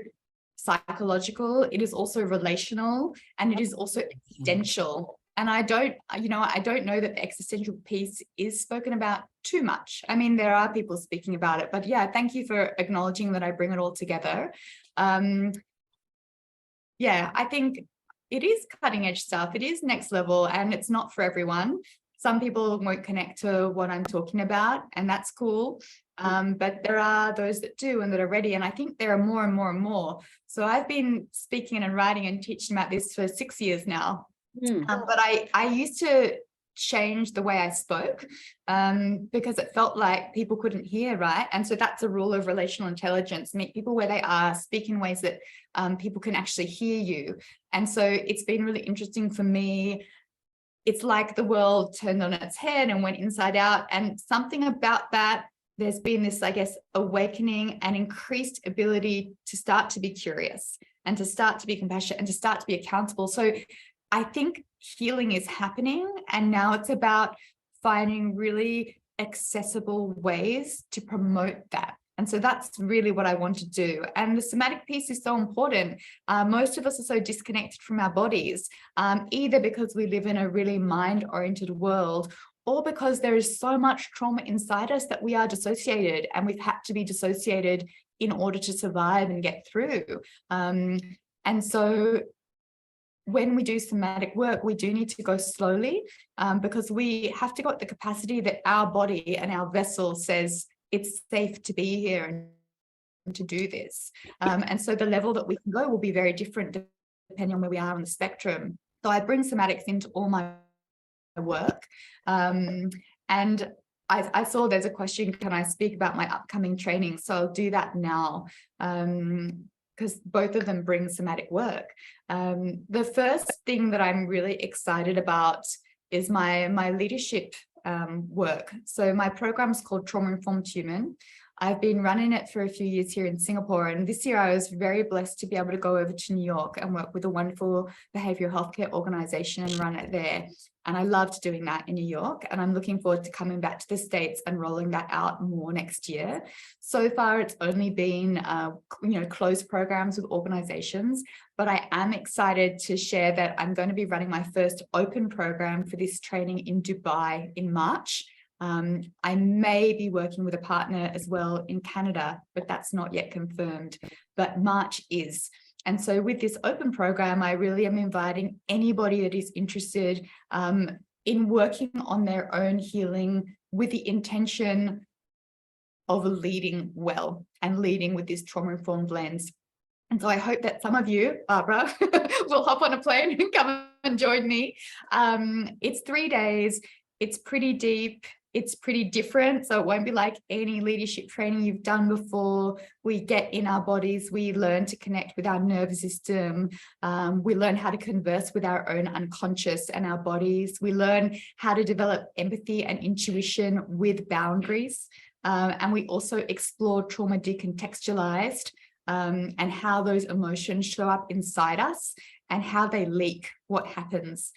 psychological. It is also relational, and it is also existential. And I don't know that the existential piece is spoken about too much. I mean, there are people speaking about it, but yeah, thank you for acknowledging that I bring it all together. Yeah, I think it is cutting edge stuff. It is next level, and it's not for everyone. Some people won't connect to what I'm talking about, and that's cool. But there are those that do and that are ready. And I think there are more and more and more. So I've been speaking and writing and teaching about this for 6 years now. But I used to change the way I spoke because it felt like people couldn't hear, right? And so that's a rule of relational intelligence: meet people where they are, speak in ways that people can actually hear you. And so it's been really interesting for me. It's like the world turned on its head and went inside out, and something about that, there's been this, I guess, awakening and increased ability to start to be curious and to start to be compassionate and to start to be accountable. So I think healing is happening, and now it's about finding really accessible ways to promote that. And so that's really what I want to do. And the somatic piece is so important. Most of us are so disconnected from our bodies, either because we live in a really mind-oriented world, or because there is so much trauma inside us that we are dissociated, and we've had to be dissociated in order to survive and get through. And so when we do somatic work, we do need to go slowly because we have to got the capacity that our body and our vessel says it's safe to be here and to do this. And so the level that we can go will be very different depending on where we are on the spectrum. So I bring somatics into all my work. And I saw there's a question, can I speak about my upcoming training? So I'll do that now. Because both of them bring somatic work. The first thing that I'm really excited about is my leadership work. So my program is called Trauma Informed Human. I've been running it for a few years here in Singapore, and this year I was very blessed to be able to go over to New York and work with a wonderful behavioral healthcare organization and run it there. And I loved doing that in New York, and I'm looking forward to coming back to the States and rolling that out more next year. So far, it's only been closed programs with organizations, but I am excited to share that I'm going to be running my first open program for this training in Dubai in March. I may be working with a partner as well in Canada, but that's not yet confirmed, but March is. And so with this open program, I really am inviting anybody that is interested in working on their own healing with the intention of leading well and leading with this trauma-informed lens. And so I hope that some of you, Barbara, will hop on a plane and come and join me. It's 3 days. It's pretty deep. It's pretty different. So it won't be like any leadership training you've done before. We get in our bodies. We learn to connect with our nervous system. We learn how to converse with our own unconscious and our bodies. We learn how to develop empathy and intuition with boundaries. And we also explore trauma decontextualized and how those emotions show up inside us and how they leak, what happens.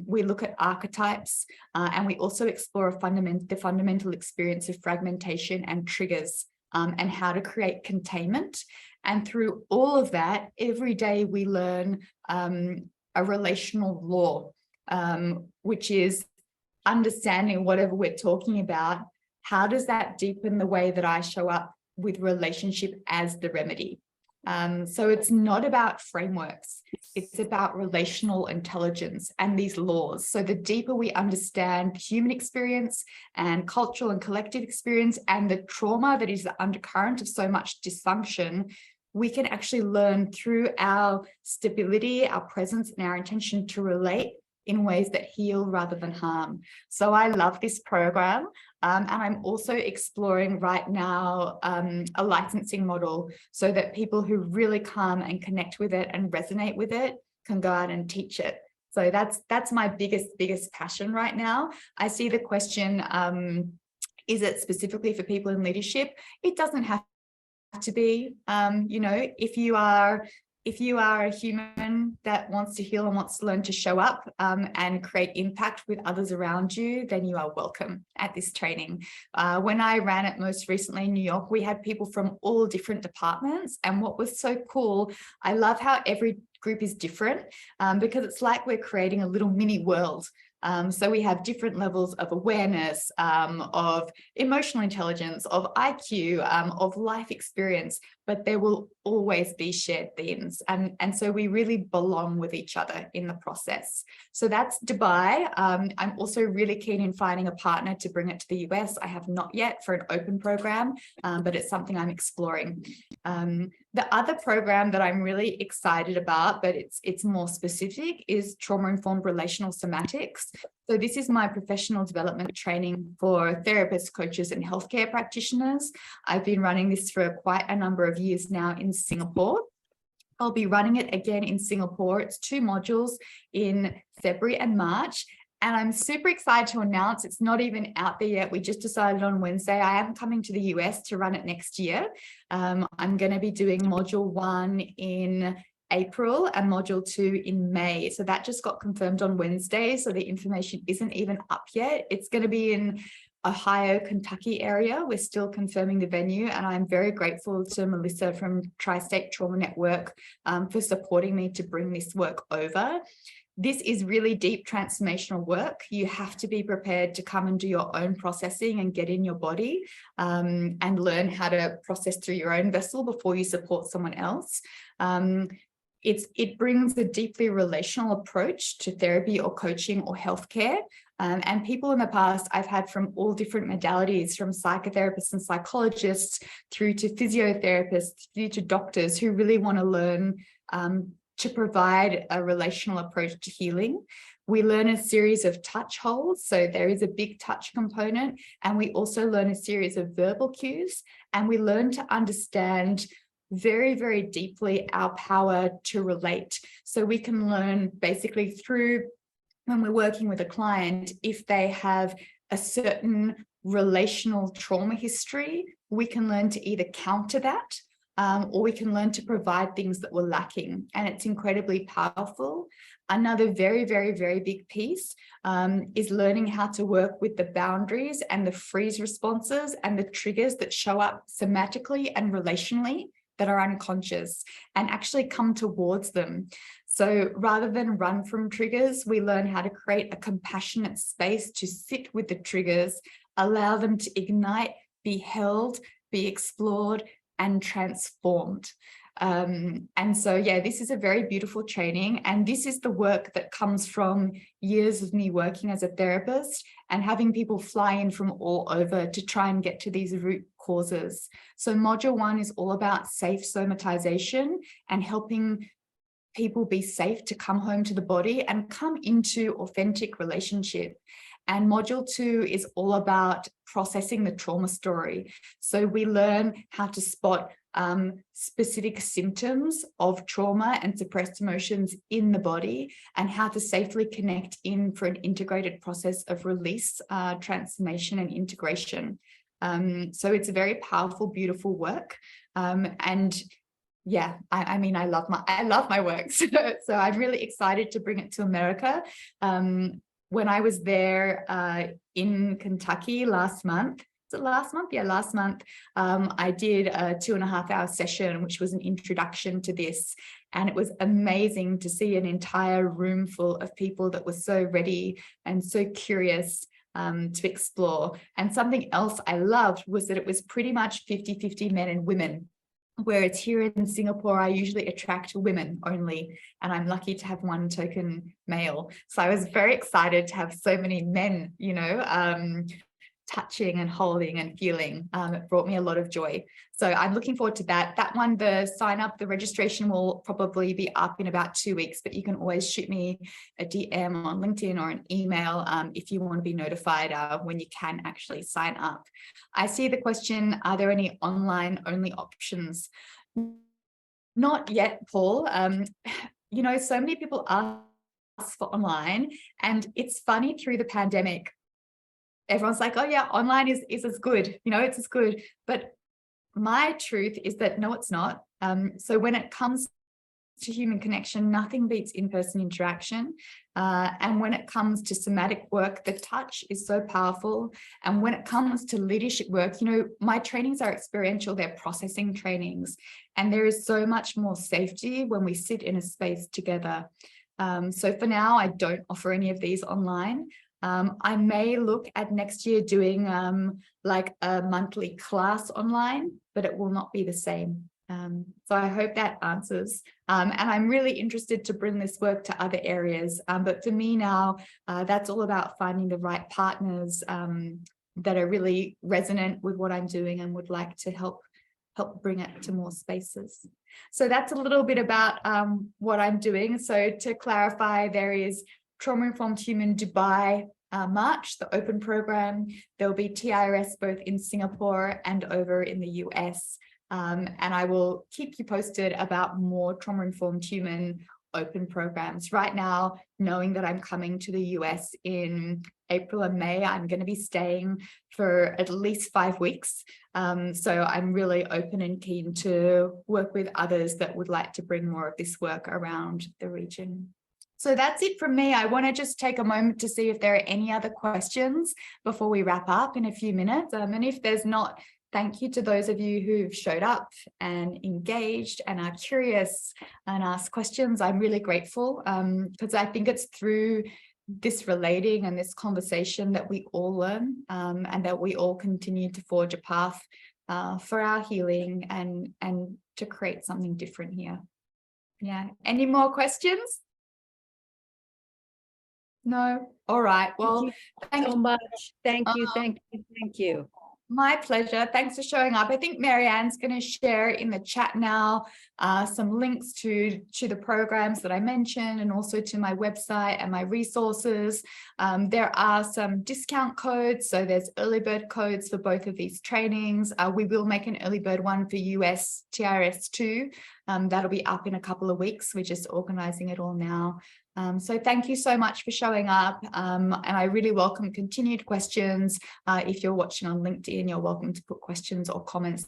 We look at archetypes and we also explore the fundamental experience of fragmentation and triggers and how to create containment. And through all of that, every day we learn a relational law, which is understanding whatever we're talking about. How does that deepen the way that I show up with relationship as the remedy? So it's not about frameworks, it's about relational intelligence and these laws. So the deeper we understand human experience and cultural and collective experience and the trauma that is the undercurrent of so much dysfunction, we can actually learn through our stability, our presence, and our intention to relate in ways that heal rather than harm. So I love this program. And I'm also exploring right now a licensing model so that people who really come and connect with it and resonate with it can go out and teach it. So that's my biggest passion right now. I see the question, is it specifically for people in leadership? It doesn't have to be. You know, if you are a human that wants to heal and wants to learn to show up and create impact with others around you, then you are welcome at this training. When I ran it most recently in New York, we had people from all different departments. And what was so cool, I love how every group is different because it's like we're creating a little mini world. So we have different levels of awareness, of emotional intelligence, of IQ, of life experience, but there will always be shared themes. And so we really belong with each other in the process. So that's Dubai. I'm also really keen in finding a partner to bring it to the US. I have not yet for an open program, but it's something I'm exploring. The other program that I'm really excited about, but it's more specific, is trauma-informed relational somatics. So this is my professional development training for therapists, coaches, and healthcare practitioners. I've been running this for quite a number of years now in Singapore. I'll be running it again in Singapore. It's 2 modules in February and March. And I'm super excited to announce it's not even out there yet. We just decided on Wednesday. I am coming to the US to run it next year. I'm going to be doing module 1 in April and module 2 in May. So that just got confirmed on Wednesday. So the information isn't even up yet. It's going to be in Ohio, Kentucky area. We're still confirming the venue, and I'm very grateful to Melissa from Tri-State Trauma Network for supporting me to bring this work over. This is really deep transformational work. You have to be prepared to come and do your own processing and get in your body and learn how to process through your own vessel before you support someone else. It brings a deeply relational approach to therapy or coaching or healthcare. And people in the past I've had from all different modalities, from psychotherapists and psychologists through to physiotherapists, through to doctors who really want to learn to provide a relational approach to healing. We learn a series of touch holds, so there is a big touch component, and we also learn a series of verbal cues, and we learn to understand very, very deeply our power to relate. So we can learn basically through, when we're working with a client, if they have a certain relational trauma history, we can learn to either counter that or we can learn to provide things that were lacking. And it's incredibly powerful. Another very, very, very big piece is learning how to work with the boundaries and the freeze responses and the triggers that show up somatically and relationally that are unconscious, and actually come towards them. So rather than run from triggers, we learn how to create a compassionate space to sit with the triggers, allow them to ignite, be held, be explored, and transformed. And so, yeah, this is a very beautiful training. And this is the work that comes from years of me working as a therapist and having people fly in from all over to try and get to these root causes. So module 1 is all about safe somatization and helping people be safe to come home to the body and come into authentic relationship. And module 2 is all about processing the trauma story. So we learn how to spot specific symptoms of trauma and suppressed emotions in the body, and how to safely connect in for an integrated process of release, transformation, and integration. So it's a very powerful, beautiful work. And yeah, I mean, I love my work. So I'm really excited to bring it to America. When I was there in Kentucky last month, last month, I did a 2.5-hour session, which was an introduction to this. And it was amazing to see an entire room full of people that were so ready and so curious to explore. And something else I loved was that it was pretty much 50-50 men and women. Whereas here in Singapore, I usually attract women only, and I'm lucky to have one token male. So I was very excited to have so many men, touching and holding and feeling. It brought me a lot of joy. So I'm looking forward to that. That one, the sign up, the registration will probably be up in about 2 weeks, but you can always shoot me a DM on LinkedIn or an email if you want to be notified when you can actually sign up. I see the question, are there any online only options? Not yet, Paul. You know, so many people ask for online, and it's funny, through the pandemic, everyone's like, oh yeah, online is as good, you know, it's as good. But my truth is that no, it's not. So when it comes to human connection, nothing beats in-person interaction. And when it comes to somatic work, the touch is so powerful. And when it comes to leadership work, you know, my trainings are experiential, they're processing trainings. And there is so much more safety when we sit in a space together. So for now, I don't offer any of these online. I may look at next year doing like a monthly class online, but it will not be the same. So I hope that answers. And I'm really interested to bring this work to other areas. But for me now, that's all about finding the right partners that are really resonant with what I'm doing and would like to help bring it to more spaces. So that's a little bit about what I'm doing. So to clarify, there is Trauma-Informed Human Dubai March, the open program. There will be TRS both in Singapore and over in the US. And I will keep you posted about more trauma-informed human open programs. Right now, knowing that I'm coming to the US in April and May, I'm going to be staying for at least 5 weeks. So I'm really open and keen to work with others that would like to bring more of this work around the region. So that's it from me. I want to just take a moment to see if there are any other questions before we wrap up in a few minutes. And if there's not, thank you to those of you who've showed up and engaged and are curious and ask questions. I'm really grateful because I think it's through this relating and this conversation that we all learn and that we all continue to forge a path for our healing and to create something different here. Yeah. Any more questions? No? All right. Well, thank you so much. Thank you. Thank you. Thank you. My pleasure. Thanks for showing up. I think Marianne's going to share in the chat now some links to the programs that I mentioned and also to my website and my resources. There are some discount codes. So there's early bird codes for both of these trainings. We will make an early bird one for US TRS2. That'll be up in a couple of weeks. We're just organizing it all now. So thank you so much for showing up. And I really welcome continued questions. If you're watching on LinkedIn, you're welcome to put questions or comments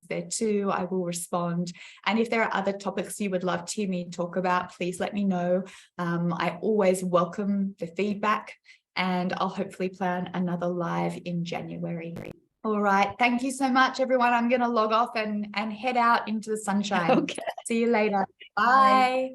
there too. I will respond. And if there are other topics you would love to hear me talk about, please let me know. I always welcome the feedback, and I'll hopefully plan another live in January. All right. Thank you so much, everyone. I'm going to log off and head out into the sunshine. Okay. See you later. Bye.